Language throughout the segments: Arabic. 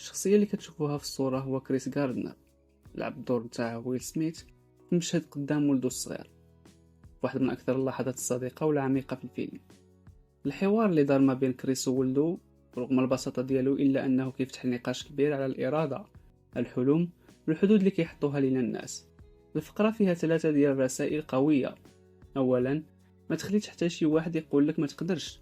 الشخصية اللي كتشوفوها في الصورة هو كريس غاردنر، لعب الدور نتاع ويل سميث في مشهد قدام ولده الصغير، واحد من أكثر اللحظات الصادقة والعميقة في الفيلم. الحوار اللي دار ما بين كريس وولده رغم البساطة ديالو إلا أنه كيفتح نقاش كبير على الإرادة، الحلم والحدود اللي كيحطوها لنا الناس. الفقرة فيها 3 ديال الرسائل قوية. أولا، ما تخليش حتى شي واحد يقول لك ما تقدرش.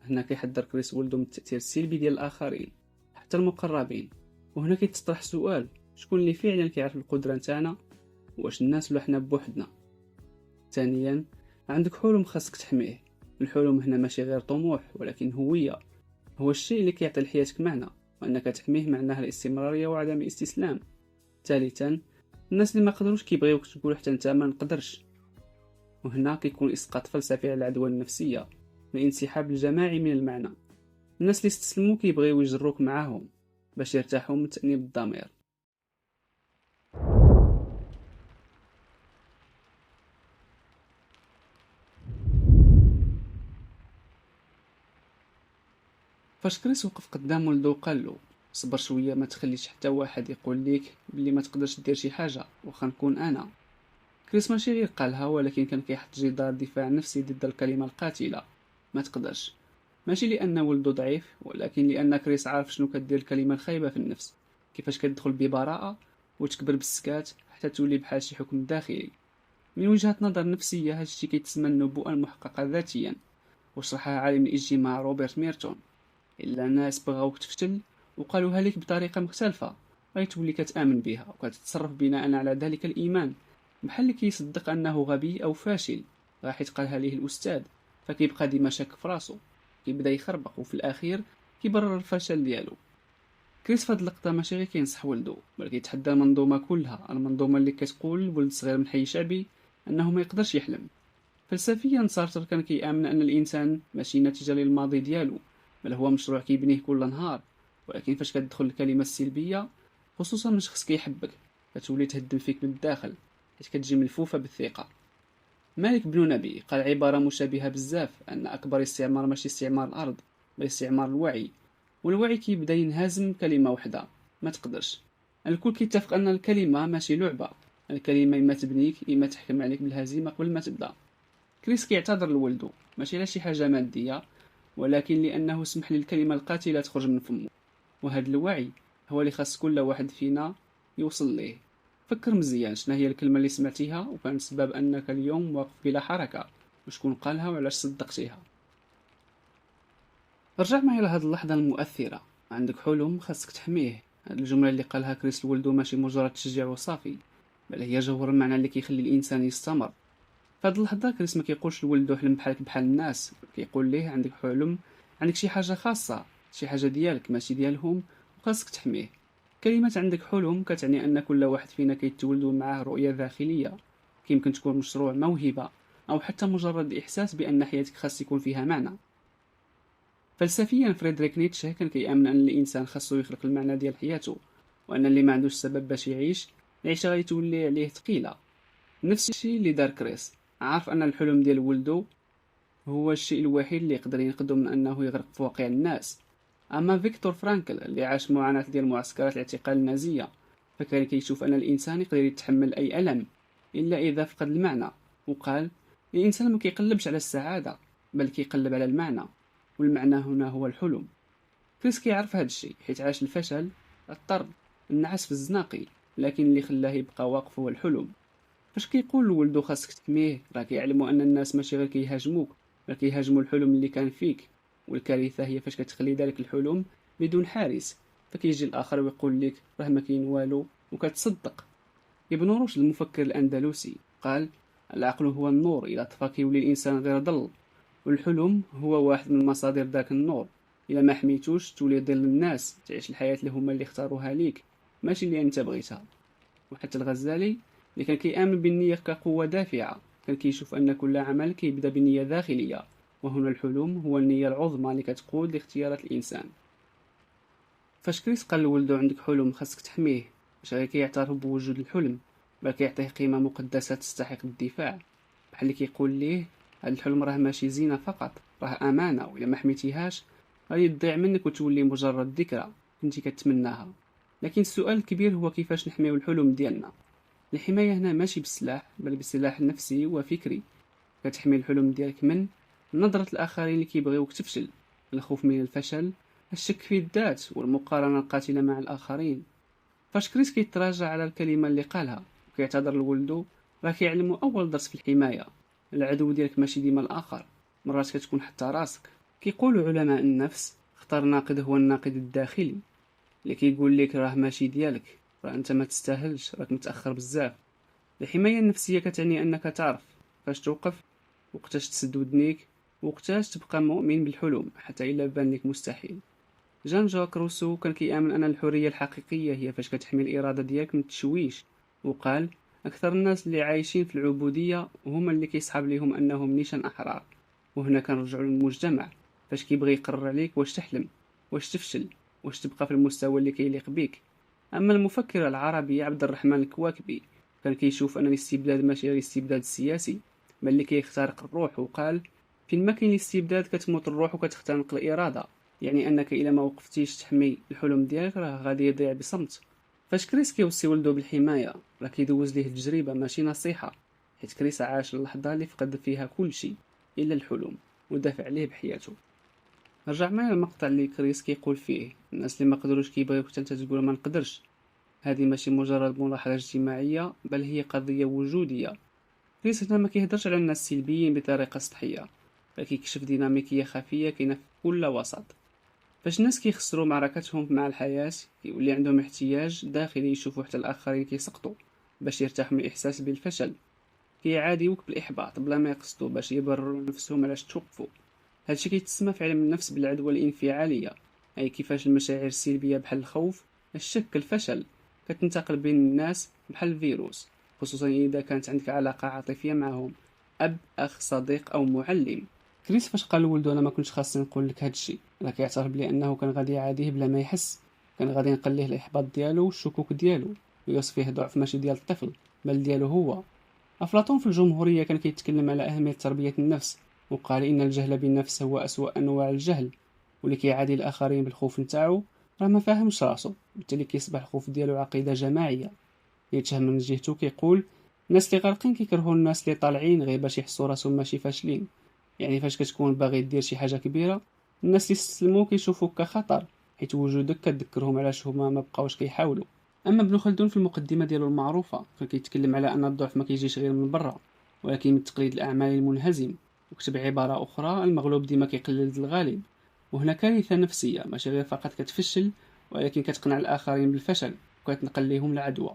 هنا كيحذر كريس ولده من التأثير السلبي ديال الآخرين حتى المقربين. وهنا كيتطرح سؤال: شكون اللي فعلا كيعرف القدرة نتاعنا؟ واش الناس ولا حنا بوحدنا؟ ثانيا، عندك حلم خاصك تحميه. الحلم هنا ماشي غير طموح ولكن هوية، هو الشيء اللي كيعطي لحياتك معنى، وانك تحميه معناها الاستمرارية وعدم الاستسلام. ثالثا، الناس اللي ما قدروش كيبغيوك تقول حتى انت ما نقدرش، وهنا كيكون اسقاط فلسفي على العدوى النفسية، الانسحاب الجماعي من المعنى. الناس اللي استسلموا كيبغيو يجروك معاهم باش يرتاحوا من تأنيب الضمير. فاش كريس وقف قدام ولدو قال له: صبر شويه، ما تخليش حتى واحد يقول ليك بلي ما تقدرش دير شي حاجه واخا نكون انا. كريس ماشي غير قالها، ولكن كان كيحط جدار دفاع نفسي ضد الكلمه القاتله ما تقدرش. ماشي لان ولدو ضعيف، ولكن لان كريس عارف شنو كدير الكلمه الخايبه في النفس، كيفاش كتدخل ببراءه وتكبر بالسكات حتى تولي بحال شي حكم داخلي. من وجهه نظر نفسيه هادشي كيتسمى النبوءه المحققه ذاتيا، وشرحها عالم الاجتماع روبرت ميرتون. الا الناس بغاوك تفشل وقالوها لك بطريقه مختلفه، غيتولي كتامن بها وكتتصرف بناء على ذلك الايمان. بحال اللي كيصدق انه غبي او فاشل حيت قالها ليه الاستاذ، فكيبقى ديما شاك في راسو، كيبدا يخربق وفي الاخير كيبرر الفشل ديالو. كريس فهاد اللقطه ماشي غير كينصح ولدو، بل كيتحدى المنظومه كلها، المنظومه اللي كتقول لولد صغير من حي شعبي انه ما يقدرش يحلم. فلسفيا سارتر كان كيامن ان الانسان ماشي نتيجه للماضي ديالو، بل هو مشروع كيبنيه كل نهار. ولكن فاش كتدخل الكلمه السلبيه، خصوصا من شخص كيحبك، كتولي تهدم فيك من الداخل حيت كتجي ملفوفه بالثقه. مالك بن نبي قال عباره مشابهه بزاف: ان اكبر استعمار ماشي استعمار الارض، بل استعمار الوعي. والوعي كيبدا ينهزم كلمه واحده: ما تقدرش. الكل كيتفق ان الكلمه ماشي لعبه، الكلمه اما تبنيك اما تحكم عليك بالهزيمه قبل ما تبدا. كريس كيعتذر لولدو ماشي على شي حاجه ماديه، ولكن لأنه سمح للكلمة القاتلة تخرج من فمه. وهذا الوعي هو اللي خاص كل واحد فينا يوصل ليه. فكر مزيان شنو هي الكلمة اللي سمعتيها وكان سبب أنك اليوم واقف بلا حركة، وشكون قالها وعلاش صدقتيها. رجع معي لهاد اللحظة المؤثرة: عندك حلم خاصك تحميه. هاد الجملة اللي قالها كريس لولدو ماشي مجرد تشجيع وصافي، بل هي جوهر المعنى اللي كيخلي الإنسان يستمر. فهاد اللحظة كريس ما كيقولش لولدو حلم بحالك بحال الناس، كيقول ليه عندك حلم، عندك شي حاجة خاصة، شي حاجة ديالك ماشي ديالهم، وخاصك تحميه. كلمة عندك حلم كتعني أن كل واحد فينا كيتولد معاه رؤية داخلية، كيمكن تكون مشروع، موهبة، أو حتى مجرد إحساس بأن حياتك خاص يكون فيها معنى. فلسفيا فريدريك نيتشه كان كيامن أن الإنسان خاصو يخلق المعنى ديال حياته، وأن اللي ما عندوش سبب باش يعيش، العيشة غيتولي عليه ثقيلة. نفس الشيء اللي دار كريس، عارف أن الحلم ديال ولدو هو الشيء الوحيد اللي يقدر ينقذه من أنه يغرق في واقع الناس. أما فيكتور فرانكل اللي عاش معاناة ديال معسكرات الاعتقال النازية، فكان كيشوف أن الإنسان يقدر يتحمل أي ألم إلا إذا فقد المعنى، وقال: الإنسان ما كيقلبش على السعادة، بل كيقلب على المعنى، والمعنى هنا هو الحلم. كريس كيعرف هذا الشيء حيت عاش الفشل، الطرد، النعس في الزناقي، لكن اللي خلاه يبقى واقف هو الحلم. فاش كيقول لولدو خاصك تحميه، راه كيعلموا ان الناس ماشي غير كيهاجموك، بل كيهاجموا الحلم اللي كان فيك. والكارثه هي فاش كتخلي ذلك الحلم بدون حارس، فكيجي الاخر ويقول لك راه ما كاين والو وكتصدق. ابن رشد المفكر الاندلسي قال: العقل هو النور، اذا طفى كيولي الانسان غير ضل، والحلم هو واحد من مصادر ذاك النور. الا ما حميتوش تولي ضل الناس، تعيش الحياه اللي هما اللي اختاروها ليك ماشي اللي انت بغيتها. وحتى الغزالي اللي كان كيآمن بالنية كقوة دافعة، كان كيشوف أن كل عمل كيبدا بنية داخلية، وهنا الحلم هو النية العظمى اللي كتقود لاختيارات الإنسان. فاش كريس قال لولدو عندك حلم خاصك تحميه، مش غير كيعترف بوجود الحلم، بل كيعطيه قيمة مقدسة تستحق الدفاع. بحال اللي كيقول ليه هاد الحلم راه ماشي زينة فقط، راه أمانة، وإلا ما حميتيهاش غادي تضيع منك وتولي مجرد ذكرى. كنتي كتمناها. لكن السؤال الكبير هو كيفاش نحميو الحلم ديالنا. الحماية هنا ماشي بالسلاح بل بسلاح نفسي وفكري. كتحمي الحلم ديالك من نظرة الآخرين اللي كيبغيوك تفشل، الخوف من الفشل، الشك في الذات والمقارنة القاتلة مع الآخرين. فاش كريس كيتراجع على الكلمة اللي قالها وكيعتذر لولدو، راه كيعلمو أول درس في الحماية. العدو ديالك ماشي ديما الآخر، مرات كتكون حتى راسك. كيقولوا علماء النفس اختار ناقد هو الناقد الداخلي اللي كيقول لك راه ماشي ديالك، راه انت ما تستاهلش، راك متأخر بزاف. الحماية النفسية كتعني أنك تعرف فاش توقف، وقتاش تسد ودنيك، وقتاش تبقى مؤمن بالحلم حتى إلا بان لك مستحيل. جان جاك روسو كان كيآمن أن الحرية الحقيقية هي فاش كتحمي الإرادة ديالك من التشويش، وقال أكثر الناس اللي عايشين في العبودية هما اللي كيصحاب ليهم أنهم نيشان أحرار. وهنا كنرجعوا للمجتمع، فاش كيبغي يقرر عليك واش تحلم، واش تفشل، واش تبقى في المستوى اللي كيليق بيك. أما المفكر العربي عبد الرحمن الكواكبي كان كيشوف أن الاستبداد ماشي غير الاستبداد السياسي بل اللي كيخترق الروح، وقال فين ما كاين الاستبداد كتموت الروح وكتختنق الإرادة. يعني أنك إلا ما وقفتيش تحمي الحلم ديالك راه غادي يضيع بصمت. فاش كريس كيوصي ولدو بالحماية راه كيدوز ليه التجربة ماشي نصيحة، حيت كريس عاش اللحظة اللي فقد فيها كل شيء إلا الحلم ودافع عليه بحياته. رجع معايا المقطع اللي كريس كيقول فيه الناس اللي ما قدروش كيبغيوك حتى انت تقول ما نقدرش. هذه ماشي مجرد ملاحظة اجتماعية بل هي قضية وجودية. كريس هنا ما كيهدرش على الناس السلبيين بطريقة سطحية، بل كيكشف ديناميكية خفية كاينة في كل وسط. فاش الناس كيخسروا معركتهم مع الحياة كيولي عندهم احتياج داخلي يشوفوا حتى الآخرين كيسقطوا باش يرتاحوا من الإحساس بالفشل. كيعاديوك بالإحباط بلا ما يقصدوا باش يبرروا لنفسهم علاش توقفوا. هادشي كيتسمى في علم النفس بالعدوى الانفعالية، أي كيفاش المشاعر السلبية بحال الخوف، الشك، الفشل كتنتقل بين الناس بحال الفيروس، خصوصا إذا كانت عندك علاقة عاطفية معهم، أب، أخ، صديق أو معلم. كريس فاش قال لولدو أنا ما كنتش خاصني نقول لك هادشي، راه كيعترف بلي أنه كان غادي يعاديه بلا ما يحس، كان غادي نقليه الإحباط ديالو والشكوك ديالو ويوصفيه ضعف ماشي ديال الطفل بل ديالو هو. أفلاطون في الجمهورية كان كيتكلم على أهمية تربية النفس، وقال إن الجهل بالنفس هو أسوأ أنواع الجهل، واللي كيعادي الآخرين بالخوف نتاعو راه ما فاهمش راسو، بالتالي كيصبح الخوف ديالو عقيدة جماعية. نيتشه من جهته كيقول الناس اللي غارقين كيكرهوا الناس اللي طالعين غير باش يحسوا راسهم ماشي فاشلين. يعني فاش كتكون باغي دير شي حاجة كبيرة الناس اللي يستسلموا كيشوفوك كخطر، حيت وجودك كتذكرهم علاش هما ما بقاوش كيحاولوا. اما ابن خلدون في المقدمه ديالو المعروفه فكيتكلم على ان الضعف ما كيجيش غير من برا ولكن من تقليد الاعمال المنهزم، وكتب عباره اخرى المغلوب ديما كيقلد الغالب. وهنا كارثه نفسيه ماشي غير فقط كتفشل ولكن كتقنع الاخرين بالفشل وكتنقل ليهم العدوى.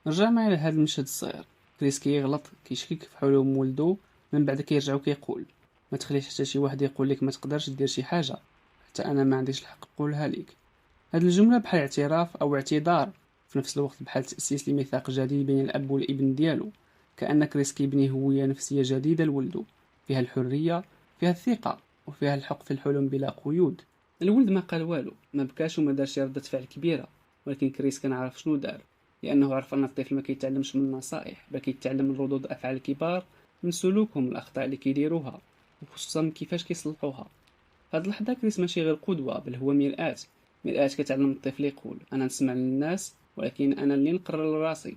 رجع معايا لهذا المشهد الصغير، كريس كيغلط كيشكك في حلم ولدو، من بعد كيرجع وكيقول ما تخليش حتى شي واحد يقول لك ما تقدرش دير شي حاجه حتى انا ما عنديش الحق نقولها لك. هاد الجملة بحال اعتراف أو اعتذار في نفس الوقت، بحال تأسيس لميثاق جديد بين الأب والابن ديالو، كأن كريس كيبني هوية نفسية جديدة لولدو، فيها الحرية، فيها الثقة، وفيها الحق في الحلم بلا قيود. الولد ما قال والو، ما بكاش وما دارش ردة فعل كبيرة، ولكن كريس كان عارف شنو دار، لأنه عرف أن الطفل ما كيتعلمش من النصائح بل كيتعلم من ردود أفعال الكبار، من سلوكهم، الأخطاء اللي كيديروها وخصوصا كيفاش كيصلحوها. هاد اللحظة كريس ماشي غير قدوة بل هو مرآة، مرآة كتعلم الطفل يقول أنا نسمع للناس ولكن أنا اللي نقرر لراسي.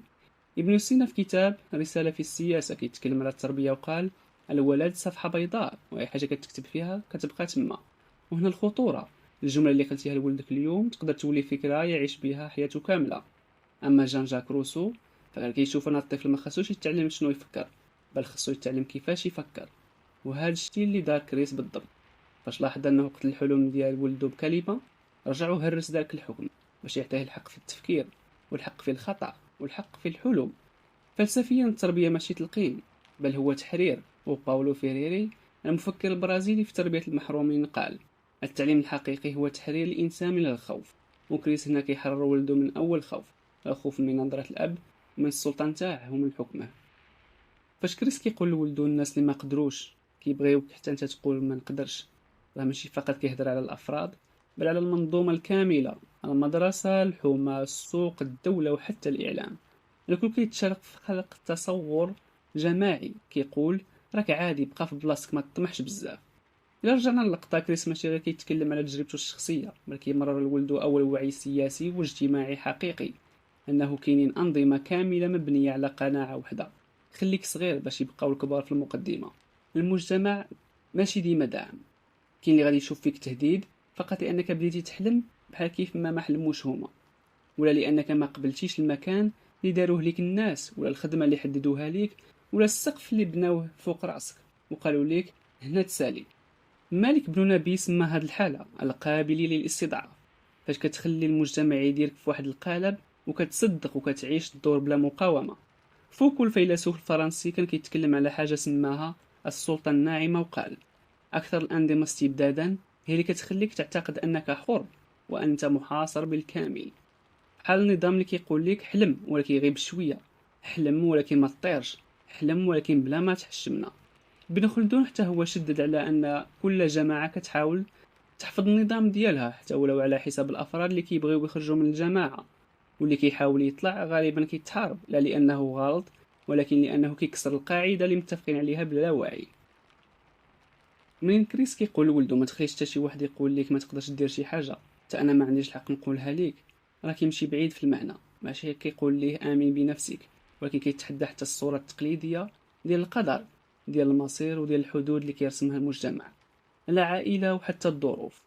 ابن سينا في كتاب رسالة في السياسة كيتكلم على التربية وقال الولد صفحة بيضاء وأي حاجة كتكتب فيها كتبقى تما. وهنا الخطورة، الجملة اللي قلتيها لولدك اليوم تقدر تولي فكرة يعيش بها حياته كاملة. أما جان جاك روسو فكان كيشوف أن الطفل ما خصوش يتعلم شنو يفكر بل خصو يتعلم كيفاش يفكر. وهذا الشيء اللي دار كريس بالضبط. فاش لاحظ أنه قتل الحلم ديال ولدو بكلمة رجعو هرس ذاك الحكم باش يعطيه الحق في التفكير والحق في الخطأ والحق في الحلم. فلسفيا التربية ماشي تلقين بل هو تحرير. وباولو فيريري المفكر البرازيلي في تربية المحرومين قال التعليم الحقيقي هو تحرير الإنسان من الخوف. وكريس هنا كيحرر ولده من أول خوف، الخوف من نظرة الأب ومن السلطان تاعه ومن حكمه. فاش كريس كيقول لولدو الناس اللي ما قدروش كيبغيوك حتى انت تقول ما نقدرش، راه ماشي فقط كيهضر على الافراد بل على المنظومه الكامله، المدرسه، الحومه، السوق، الدوله وحتى الاعلام. الكل كيتشارك في خلق تصور جماعي كيقول راك عادي بقى في بلاصتك ما تطمحش بزاف. الا رجعنا للقطه، كريس ماشي غير كيتكلم على تجربته الشخصيه، بل كيمرر لولده اول وعي سياسي واجتماعي حقيقي، انه كاينين انظمه كامله مبنيه على قناعه وحده. خليك صغير باش يبقاو الكبار في المقدمه. المجتمع ماشي ديما داعم، كاين اللي غادي يشوف فيك تهديد فقط لانك بديتي تحلم بحال كيف ما حلموش هما، ولا لانك ما قبلتيش المكان اللي داروه ليك الناس، ولا الخدمه اللي حددوها ليك، ولا السقف اللي بناوه فوق راسك وقالوا ليك هنا تسالي. مالك بن نبي سمى هاد الحالة القابلة للاستضعاف، فاش كتخلي المجتمع يديرك في واحد القالب وكتصدق وكتعيش الدور بلا مقاومة. فوكو الفيلسوف الفرنسي كان كيتكلم على حاجة سماها السلطة الناعمة، وقال أكثر الأنظمة استبدادا هي اللي كتخليك تعتقد أنك حر وأنت محاصر بالكامل. بحال النظام اللي كيقول لك حلم ولكن غير بشوية، حلم ولكن ما تطيرش، حلم ولكن بلا ما تحشمنا. ابن خلدون حتى هو شدد على أن كل جماعة كتحاول تحفظ النظام ديالها، حتى ولو على حساب الأفراد اللي كيبغيو يخرجوا من الجماعة، واللي كيحاول يطلع غالبا كيتحارب لا لأنه غلط، ولكن لأنه كيكسر القاعدة اللي متفقين عليها بلا وعي. منين كريس كيقول لولدو ما تخليش حتى شي واحد يقول لك ما تقدرش دير شي حاجة حتى أنا ما عنديش الحق نقولها ليك، راه كيمشي بعيد في المعنى. ماشي كيقول ليه آمن بنفسك، ولكن كيتحدى حتى الصورة التقليدية ديال القدر، ديال المصير وديال الحدود اللي كيرسمها المجتمع، العائلة وحتى الظروف.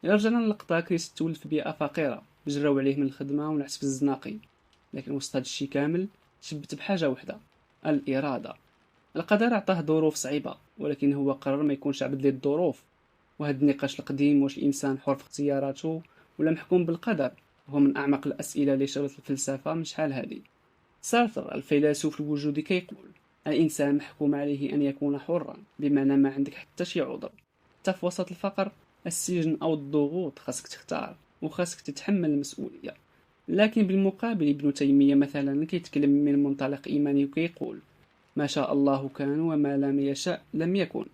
إلا رجعنا للقطة، كريس تولد في بيئة فقيرة، جراو عليه من الخدمة ونعس في الزناقي، لكن وسط هادشي كامل شبت بحاجة وحدة: الإرادة. القدر عطاه ظروف صعيبة، ولكن هو قرر ما يكونش عبد للظروف. وهذا النقاش القديم، واش الإنسان حر في اختياراته ولا محكوم بالقدر، هو من أعمق الأسئلة اللي شغلت الفلسفة من شحال هادي. سارتر الفيلسوف الوجودي كيقول الإنسان محكوم عليه أن يكون حرا، بمعنى ما عندك حتى شي عذر، حتى في وسط الفقر، السجن أو الضغوط خاصك تختار وخاصك تتحمل المسؤولية. لكن بالمقابل ابن تيمية مثلا كيتكلم من منطلق إيماني وكيقول ما شاء الله كان وما لم يشاء لم يكن.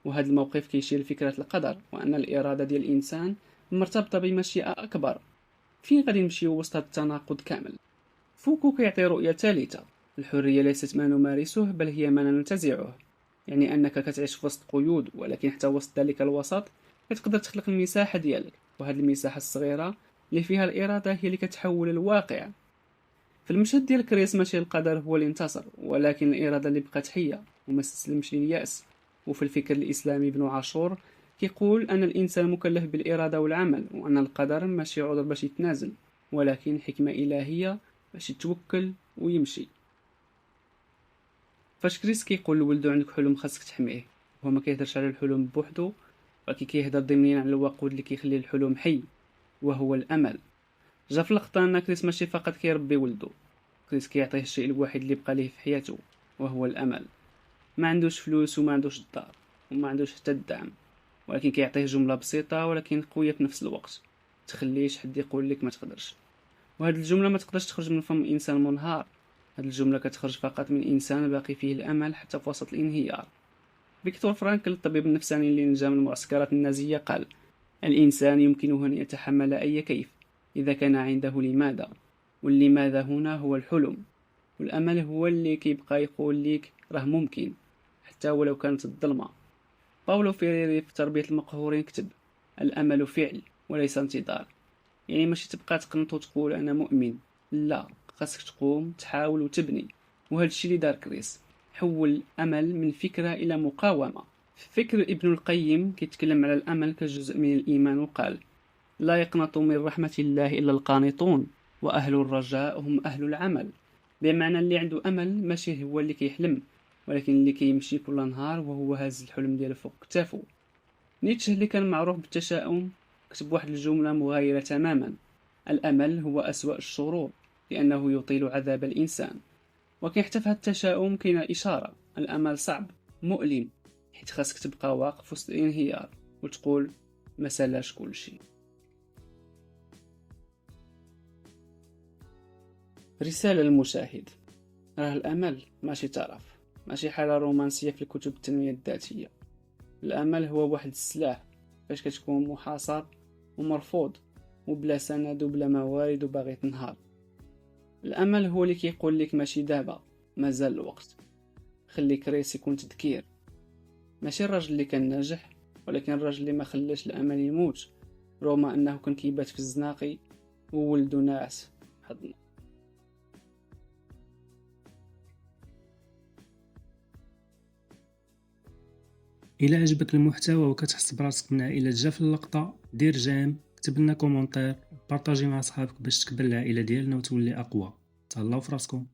وهذا الموقف كيشير لفكرة القدر، وأن الإرادة ديال الإنسان مرتبطة بمشيئة أكبر. فين غادي نمشيو وسط هذا التناقض كامل؟ فوكو كيعطي رؤية ثالثة: الحرية ليست ما نمارسه بل هي ما ننتزعه. يعني أنك كتعيش في وسط قيود، ولكن حتى وسط ذلك الوسط كتقدر تخلق المساحة ديالك، وهذه المساحة الصغيرة اللي فيها الإرادة هي اللي كتحول الواقع. في المشهد ديال كريس ماشي القدر هو اللي انتصر، ولكن الإرادة اللي بقات حية وما استسلمش لليأس. وفي الفكر الإسلامي ابن عاشور كيقول أن الإنسان مكلف بالإرادة والعمل، وأن القدر ماشي عذر باش يتنازل، ولكن حكمة إلهية باش يتوكل ويمشي. فاش كريس كيقول لولدو عندك حلم خاصك تحميه، هو ما كيهدرش على الحلم بوحدو، ولكن كيهدر ضمنيا على الوقود اللي كيخلي الحلم حي، وهو الأمل. جا في اللقطة أن كريس ماشي فقط كيربي ولدو، كريس كيعطيه الشيء الوحيد اللي بقى ليه في حياته، وهو الأمل. ما عندوش فلوس وما عندوش الدار وما عندوش حتى الدعم، ولكن كيعطيه جملة بسيطة ولكن قوية في نفس الوقت: تخليش حد يقول لك ما تقدرش. وهاد الجملة ما تقدرش تخرج من فم إنسان منهار، هاد الجملة كتخرج فقط من إنسان باقي فيه الأمل حتى في وسط الانهيار. فيكتور فرانكل الطبيب النفساني اللي نجا من المعسكرات النازية قال الإنسان يمكنه أن يتحمل أي كيف إذا كان عنده لماذا، واللماذا هنا هو الحلم، والأمل هو اللي كيبقى يقول ليك راه ممكن حتى ولو كانت الظلمة. باولو فيريري في تربية المقهورين كتب الأمل فعل وليس انتظار. يعني ماشي تبقى تقنط وتقول أنا مؤمن، لا، خاصك تقوم تحاول وتبني. وهذا الشيء اللي دار كريس، حول الأمل من فكرة إلى مقاومة. في فكر ابن القيم كيتكلم على الأمل كجزء من الإيمان، وقال لا يقنط من رحمة الله إلا القانطون، وأهل الرجاء هم أهل العمل. بمعنى اللي عنده أمل ماشي هو اللي كيحلم، ولكن اللي كيمشي كل نهار وهو هاز الحلم ديالو فوق كتافو. نيتشه اللي كان معروف بالتشاؤم كتب واحد الجملة مغايرة تماما: الأمل هو أسوأ الشرور لأنه يطيل عذاب الإنسان. وكان حتى في هاد التشاؤم كاينة إشارة: الأمل صعب مؤلم، حيت خاصك تبقى واقف وسط الانهيار وتقول ما سالاش كلشي. رسالة للمشاهد: راه الأمل ماشي ترف، ماشي حالة رومانسية في الكتب التنمية الذاتية. الأمل هو واحد السلاح فاش كتكون محاصر ومرفوض وبلا سند وبلا موارد وباغي تنهار. الأمل هو اللي كيقول لك ماشي دابا، مازال الوقت. خلي كريس يكون تذكير، ماشي الراجل اللي كان ناجح، ولكن الراجل اللي ما خلاش الامل يموت رغم انه كان كيبات في الزناقي وولدو ناعس حضن. الى عجبك المحتوى وكتحس براسك من عائله جا في اللقطه، دير جيم، كتب لنا كومونتير، بارطاجي مع صحابك باش تكبر العائله ديالنا وتولي اقوى. تهلاو فراسكم.